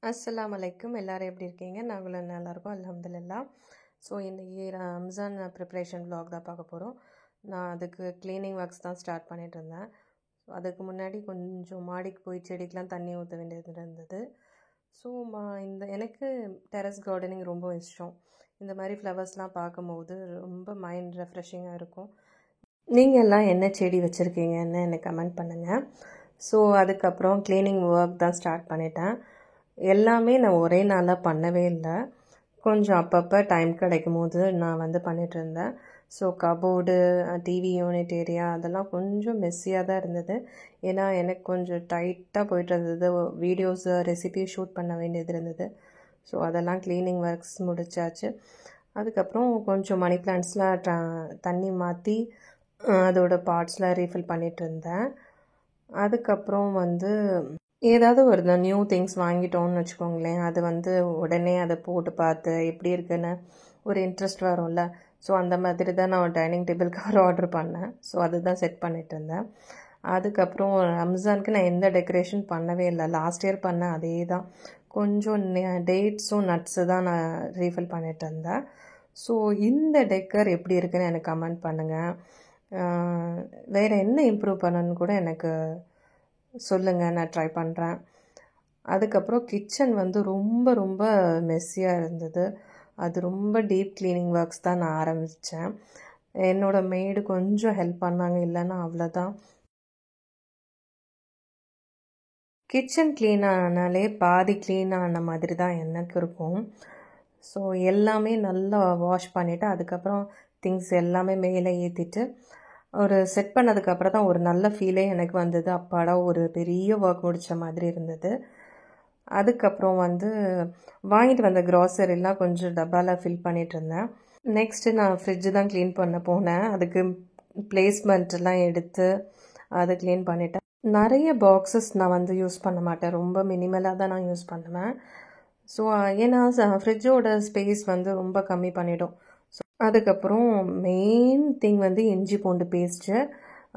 அஸ்ஸலாமு அலைக்கும். எல்லாரும் எப்படி இருக்கீங்க? நாங்களும் நல்லாயிருக்கோம் அல்ஹம்துலில்லாஹ். ஸோ இன்றைக்கி ரம்ஜான் ப்ரிப்ரேஷன் vlog தான் பார்க்க போகிறோம். நான் அதுக்கு க்ளீனிங் ஒர்க்ஸ் தான் ஸ்டார்ட் பண்ணிட்டு இருந்தேன். அதுக்கு முன்னாடி கொஞ்சம் மாடிக்கு போய் செடிக்கெலாம் தண்ணி ஊற்ற வேண்டியது இருந்தது. ஸோ எனக்கு டெரஸ் கார்டனிங் ரொம்ப இஷ்டம். இந்த மாதிரி ஃப்ளவர்ஸ்லாம் பார்க்கும்போது ரொம்ப மைண்ட் ரெஃப்ரெஷிங்காக இருக்கும். நீங்கள் எல்லாம் என்ன செடி வச்சுருக்கீங்கன்னு எனக்கு கமெண்ட் பண்ணுங்கள். ஸோ அதுக்கப்புறம் க்ளீனிங் ஒர்க் தான் ஸ்டார்ட் பண்ணிட்டேன். எல்லாமே நான் ஒரே நாளாக பண்ணவே இல்லை. கொஞ்சம் அப்பப்போ டைம் கிடைக்கும் போது நான் பண்ணிகிட்ருந்தேன். So cupboard, TV unit area அதெல்லாம் கொஞ்சம் மெஸ்ஸியாக தான் இருந்தது. ஏன்னா எனக்கு கொஞ்சம் டைட்டாக போய்ட்டு இருந்தது. வீடியோஸு, ரெசிபி ஷூட் பண்ண வேண்டியது இருந்தது. ஸோ அதெல்லாம் க்ளீனிங் ஒர்க்ஸ் முடிச்சாச்சு. அதுக்கப்புறம் கொஞ்சம் மணி பிளான்ட்ஸ்லாம் தண்ணி மாற்றி அதோட பாட்ஸ்லாம் ரீஃபில் பண்ணிகிட்டு இருந்தேன். அதுக்கப்புறம் ஏதாவது ஒரு நியூ திங்ஸ் வாங்கிட்டோம்னு வச்சுக்கோங்களேன், அது உடனே அதை போட்டு பார்த்து எப்படி இருக்குன்னு ஒரு இன்ட்ரெஸ்ட் வரும்ல. ஸோ அந்த மாதிரி தான் நான் ஒரு டைனிங் டேபிள் கவர் ஆர்டர் பண்ணேன். ஸோ அதுதான் செட் பண்ணிட்டு இருந்தேன். அதுக்கப்புறம் ரம்ஜானுக்கு நான் எந்த டெக்கரேஷன் பண்ணவே இல்லை. லாஸ்ட் இயர் பண்ணேன் அதே தான். கொஞ்சம் டேட்ஸும் நட்ஸு தான் நான் ரீஃபில் பண்ணிட்டு இருந்தேன். ஸோ இந்த டெக்கர் எப்படி இருக்குன்னு எனக்கு கமெண்ட் பண்ணுங்கள். வேறு என்ன இம்ப்ரூவ் பண்ணணுன்னு கூட எனக்கு சொல்லுங்கள், நான் ட்ரை பண்ணுறேன். அதுக்கப்புறம் கிச்சன் ரொம்ப ரொம்ப மெஸ்ஸியாக இருந்தது. அது ரொம்ப டீப் க்ளீனிங் ஒர்க்ஸ் தான் நான் ஆரம்பித்தேன். என்னோடய மெய்டு கொஞ்சம் ஹெல்ப் பண்ணாங்க, இல்லைன்னா அவ்வளோதான். கிச்சன் க்ளீன் ஆனாலே பாதி க்ளீன் ஆன மாதிரி தான் எனக்கு இருக்கும். ஸோ எல்லாமே நல்லா வாஷ் பண்ணிவிட்டு அதுக்கப்புறம் திங்ஸ் எல்லாமே மேலே ஏற்றிட்டு ஒரு செட் பண்ணதுக்கப்புறம் தான் ஒரு நல்ல ஃபீலே எனக்கு வந்தது. அப்பாடா, ஒரு பெரிய ஒர்க் முடித்த மாதிரி இருந்தது. அதுக்கப்புறம் வாங்கிட்டு வந்த க்ராசரிலாம் கொஞ்சம் டப்பாவில் ஃபில் பண்ணிகிட்டு இருந்தேன். நெக்ஸ்ட்டு நான் ஃப்ரிட்ஜு தான் க்ளீன் பண்ண போனேன். அதுக்கு பிளேஸ்மெண்ட்லாம் எடுத்து அதை க்ளீன் பண்ணிட்டேன். நிறைய பாக்ஸஸ் நான் யூஸ் பண்ண மாட்டேன். ரொம்ப மினிமலாக தான் நான் யூஸ் பண்ணுவேன். ஸோ ஏன்னா ஃப்ரிட்ஜோட ஸ்பேஸ் ரொம்ப கம்மி பண்ணிடும். ஸோ அதுக்கப்புறம் மெயின் திங் இஞ்சி பூண்டு பேஸ்ட்டு.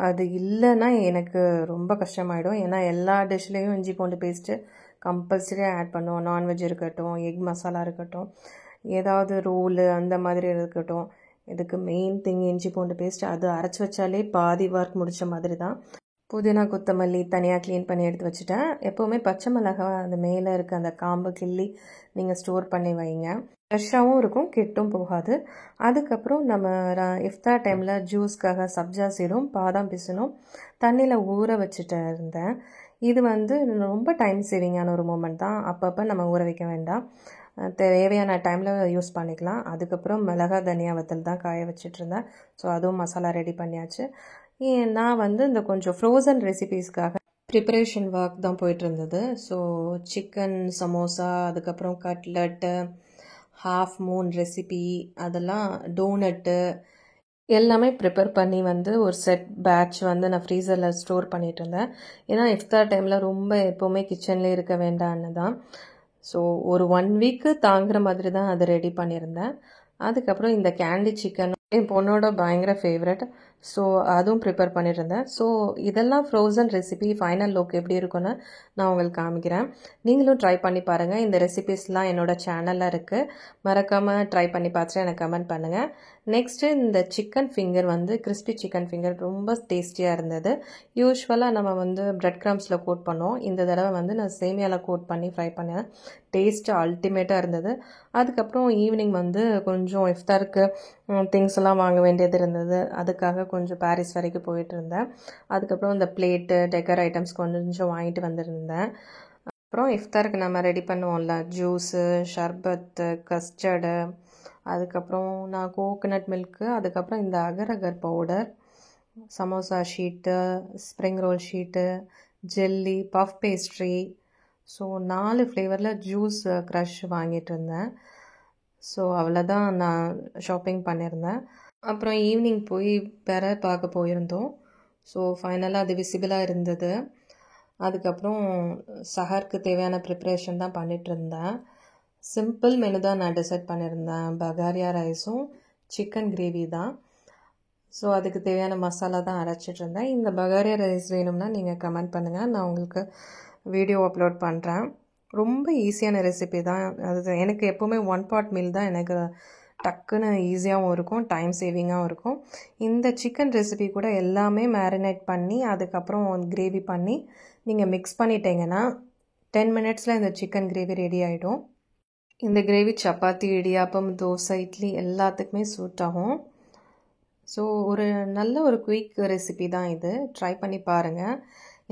அது இல்லைன்னா எனக்கு ரொம்ப கஷ்டமாயிடும். ஏன்னா எல்லா டிஷ்லேயும் இஞ்சி பூண்டு பேஸ்ட்டு கம்பல்சரியாக ஆட் பண்ணுவோம். நான்வெஜ் இருக்கட்டும், எக் மசாலா இருக்கட்டும், ஏதாவது ரோலு அந்த மாதிரி இருக்கட்டும், இதுக்கு மெயின் திங் இஞ்சி பூண்டு பேஸ்ட்டு. அது அரைச்சி வச்சாலே பாதி ஒர்க் முடித்த மாதிரி தான். புதினா, கொத்தமல்லி தனியாக க்ளீன் பண்ணி எடுத்து வச்சுட்டேன். எப்போவுமே பச்சை மிளகாய் அந்த மேலே இருக்க அந்த காம்பு கிள்ளி நீங்கள் ஸ்டோர் பண்ணி வைங்க. ஃப்ரெஷ்ஷாகவும் இருக்கும், கெட்டும் போகாது. அதுக்கப்புறம் நம்ம இஃப்தார் டைமில் ஜூஸ்க்காக சப்ஜா சீடும் பாதாம் பிசினும் தண்ணியில் ஊற வச்சுட்டு இருந்தேன். இது ரொம்ப டைம் சேவிங்கான ஒரு மூமெண்ட் தான். அப்பப்போ நம்ம ஊற வைக்க வேண்டாம், தேவையான டைமில் யூஸ் பண்ணிக்கலாம். அதுக்கப்புறம் மிளகாய் தனியா வத்தல் தான் காய வச்சிட்ருந்தேன். ஸோ அதுவும் மசாலா ரெடி பண்ணியாச்சு. நான் இந்த கொஞ்சம் ஃப்ரோசன் ரெசிபீஸ்க்காக ப்ரிப்பரேஷன் ஒர்க் தான் போயிட்டு இருந்தது. ஸோ சிக்கன் சமோசா, அதுக்கப்புறம் கட்லட்டு, ஹாஃப் மூன் ரெசிபி, அதெல்லாம் டோனட்டு எல்லாமே ப்ரிப்பேர் பண்ணி ஒரு செட் பேட்ச் நான் ஃப்ரீசரில் ஸ்டோர் பண்ணிகிட்டு இருந்தேன். ஏன்னா இஃப்தார் டைமில் ரொம்ப எப்போவுமே கிச்சன்லேயே இருக்க வேண்டான்னு தான். ஸோ ஒரு 1 வீக்கு தாங்குகிற மாதிரி தான் அதை ரெடி பண்ணியிருந்தேன். அதுக்கப்புறம் இந்த கேண்டி சிக்கன் என் பொண்ணோட பயங்கர ஃபேவரட். ஸோ அதுவும் ப்ரிப்பேர் பண்ணியிருந்தேன். ஸோ இதெல்லாம் ஃப்ரோசன் ரெசிபி ஃபைனல் லுக் எப்படி இருக்குன்னு நான் உங்களுக்கு காமிக்கிறேன். நீங்களும் ட்ரை பண்ணி பாருங்கள். இந்த ரெசிபிஸ்லாம் என்னோடய சேனலில் இருக்குது. மறக்காமல் ட்ரை பண்ணி பார்த்துட்டு எனக்கு கமெண்ட் பண்ணுங்கள். நெக்ஸ்ட்டு இந்த chicken finger crispy chicken finger ரொம்ப டேஸ்டியாக இருந்தது. யூஸ்வலாக நம்ம பிரெட் க்ரம்ஸில் கோட் பண்ணோம். இந்த தடவை நான் சேமியாவில் கோட் பண்ணி ஃப்ரை பண்ணேன். டேஸ்ட்டு அல்டிமேட்டாக இருந்தது. அதுக்கப்புறம் ஈவினிங் கொஞ்சம் இஃப்தாருக்கு திங்ஸ் எல்லாம் வாங்க வேண்டியது இருந்தது. அதுக்காக கொஞ்சம் பாரிஸ் வரைக்கும் போயிட்டு இருந்தேன். அதுக்கப்புறம் இந்த பிளேட்டு, டெக்கர் ஐட்டம்ஸ் கொஞ்சம் வாங்கிட்டு வந்திருந்தேன். அப்புறம் இஃப்தாருக்கு நம்ம ரெடி பண்ணுவோம்ல, ஜூஸு, ஷர்பத்து, கஸ்டர்டு, அதுக்கப்புறம் நான் கோகனட் மில்க்கு, அதுக்கப்புறம் இந்த agar agar powder, samosa sheet, spring roll sheet, jelly, puff pastry, so 4 ஃப்ளேவரில் ஜூஸ் க்ரஷ் வாங்கிட்டு இருந்தேன். ஸோ அவ்வளோதான் நான் ஷாப்பிங் பண்ணியிருந்தேன். அப்புறம் ஈவினிங் போய் பார்க்க போயிருந்தோம். ஸோ ஃபைனலாக அது விசிபிளாக இருந்தது. அதுக்கப்புறம் சஹருக்கு தேவையான ப்ரிப்ரேஷன் தான் பண்ணிகிட்ருந்தேன். சிம்பிள் மெனு தான் நான் டிசைட் பண்ணியிருந்தேன். பகாரியா ரைஸும் சிக்கன் கிரேவி தான். ஸோ அதுக்கு தேவையான மசாலா தான் அரைச்சிட்ருந்தேன். இந்த பகாரியா ரைஸ் வேணும்னா நீங்கள் கமெண்ட் பண்ணுங்கள், நான் உங்களுக்கு வீடியோ அப்லோட் பண்ணுறேன். ரொம்ப ஈஸியான ரெசிபி தான். அது எனக்கு எப்போவுமே ஒன் பாட் மீல் தான் எனக்கு டக்குன்னு ஈஸியாகவும் இருக்கும், டைம் சேவிங்காகவும் இருக்கும். இந்த சிக்கன் ரெசிபி கூட எல்லாமே மேரினேட் பண்ணி அதுக்கப்புறம் கிரேவி பண்ணி நீங்கள் மிக்ஸ் பண்ணிட்டீங்கன்னா 10 மினிட்ஸில் இந்த சிக்கன் கிரேவி ரெடி ஆகிடும். இந்த கிரேவி சப்பாத்தி, இடியாப்பம், தோசை, இட்லி எல்லாத்துக்குமே சூட் ஆகும். ஸோ ஒரு நல்ல ஒரு குயிக் ரெசிபி தான் இது. ட்ரை பண்ணி பாருங்கள்.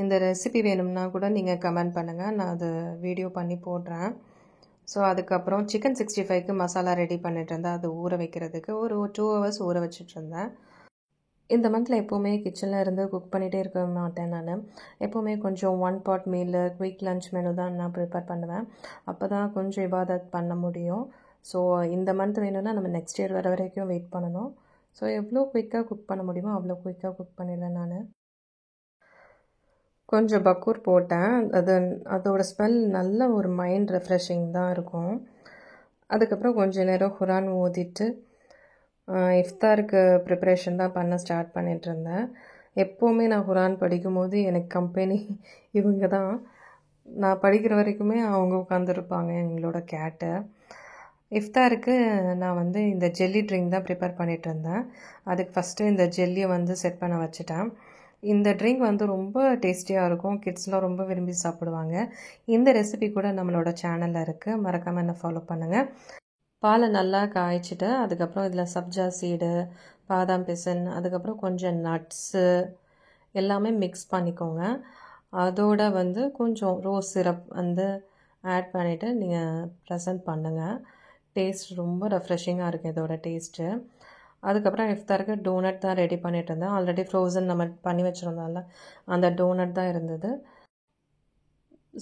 இந்த ரெசிபி வேணும்னா கூட நீங்கள் கமெண்ட் பண்ணுங்கள், நான் அது வீடியோ பண்ணி போடுறேன். ஸோ அதுக்கப்புறம் சிக்கன் 65க்கு மசாலா ரெடி பண்ணிட்டு இருந்தேன். அது ஊற வைக்கிறதுக்கு ஒரு 2 ஹவர்ஸ் ஊற வச்சுட்ருந்தேன். இந்த மந்தில் எப்போவுமே கிச்சனில் இருந்து குக் பண்ணிகிட்டே இருக்க மாட்டேன் நான். எப்போவுமே கொஞ்சம் one pot meal, quick lunch menu தான் நான் ப்ரிப்பேர் பண்ணுவேன். அப்போ தான் கொஞ்சம் இபாதத் பண்ண முடியும். ஸோ இந்த மந்த் வேணும்னா நம்ம நெக்ஸ்ட் இயர் வர வரைக்கும் வெயிட் பண்ணணும். ஸோ எவ்வளோ குயிக்காக குக் பண்ண முடியுமோ அவ்வளோ குயிக்காக குக் பண்ணிடுவேன் நான். கொஞ்சம் பக்கூர் போட்டேன். அதோட ஸ்மெல் நல்ல ஒரு மைண்ட் ரெஃப்ரெஷிங் தான் இருக்கும். அதுக்கப்புறம் கொஞ்சம் நேரம் குரான் ஓதிட்டு இஃப்தாருக்கு ப்ரிப்ரேஷன் தான் பண்ண ஸ்டார்ட் பண்ணிகிட்ருந்தேன். எப்போவுமே நான் குரான் படிக்கும்போது எனக்கு கம்பெனி இவங்க தான். நான் படிக்கிற வரைக்குமே அவங்க உட்காந்துருப்பாங்க, எங்களோட கேட்டு. இஃப்தாருக்கு நான் இந்த ஜெல்லி ட்ரிங்க் தான் ப்ரிப்பேர் பண்ணிகிட்ருந்தேன். அதுக்கு ஃபஸ்ட்டு இந்த ஜெல்லியை செட் பண்ண வச்சுட்டேன். இந்த ட்ரிங்க் ரொம்ப டேஸ்டியாக இருக்கும். கிட்ஸ்லாம் ரொம்ப விரும்பி சாப்பிடுவாங்க. இந்த ரெசிபி கூட நம்மளோட சேனலில் இருக்குது, மறக்காமல் என்ன ஃபாலோ பண்ணுங்கள். பாலை நல்லா காய்ச்சிட்டு அதுக்கப்புறம் இதில் சப்ஜா சீடு, பாதாம் பிசின், அதுக்கப்புறம் கொஞ்சம் நட்ஸு எல்லாமே மிக்ஸ் பண்ணிக்கோங்க. அதோட கொஞ்சம் ரோஸ் சிரப் ஆட் பண்ணிவிட்டு நீங்கள் ப்ரெசன்ட் பண்ணுங்கள். டேஸ்ட் ரொம்ப ரெஃப்ரெஷிங்காக இருக்குது இதோட டேஸ்ட்டு. அதுக்கப்புறம் இஃப்தாருக்கு டோனட் தான் ரெடி பண்ணிகிட்டு இருந்தேன். ஆல்ரெடி ஃப்ரோசன் நம்ம பண்ணி வச்சுருந்தோம்ல, அந்த டோனட் தான் இருந்தது.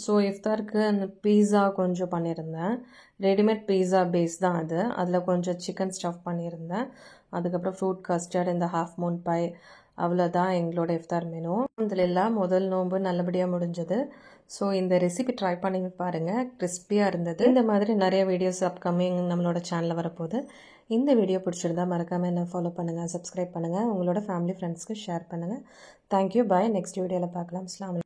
ஸோ இஃப்தாருக்கு அந்த பீஸா கொஞ்சம் பண்ணியிருந்தேன். ரெடிமேட் பீஸா பேஸ் தான் அது. அதில் கொஞ்சம் சிக்கன் ஸ்டஃப் பண்ணியிருந்தேன். அதுக்கப்புறம் ஃப்ரூட் கஸ்டர்ட், இந்த ஹாஃப் மூன் பை, அவ்வளோதான் எங்களோட இஃப்தார் மெனு. அல்ஹம்துலில்லாஹ் முதல் நோன்பு நல்லபடியாக முடிஞ்சது. ஸோ இந்த ரெசிபி ட்ரை பண்ணி பாருங்கள், கிறிஸ்பியாக இருந்தது. இந்த மாதிரி நிறைய வீடியோஸ் அப்கமிங் நம்மளோட சேனலில் வரப்போகுது. இந்த வீடியோ பிடிச்சிருந்தா மறக்காமல் என்ன ஃபாலோ பண்ணுங்கள், சப்ஸ்கிரைப் பண்ணுங்கள், உங்களோட ஃபேமிலி ஃப்ரெண்ட்ஸ்க்கு ஷேர் பண்ணுங்கள். தேங்க்யூ, பாய். நெக்ஸ்ட் வீடியோவில் பார்க்கலாம். அஸ்ஸலாமு அலைக்கும்.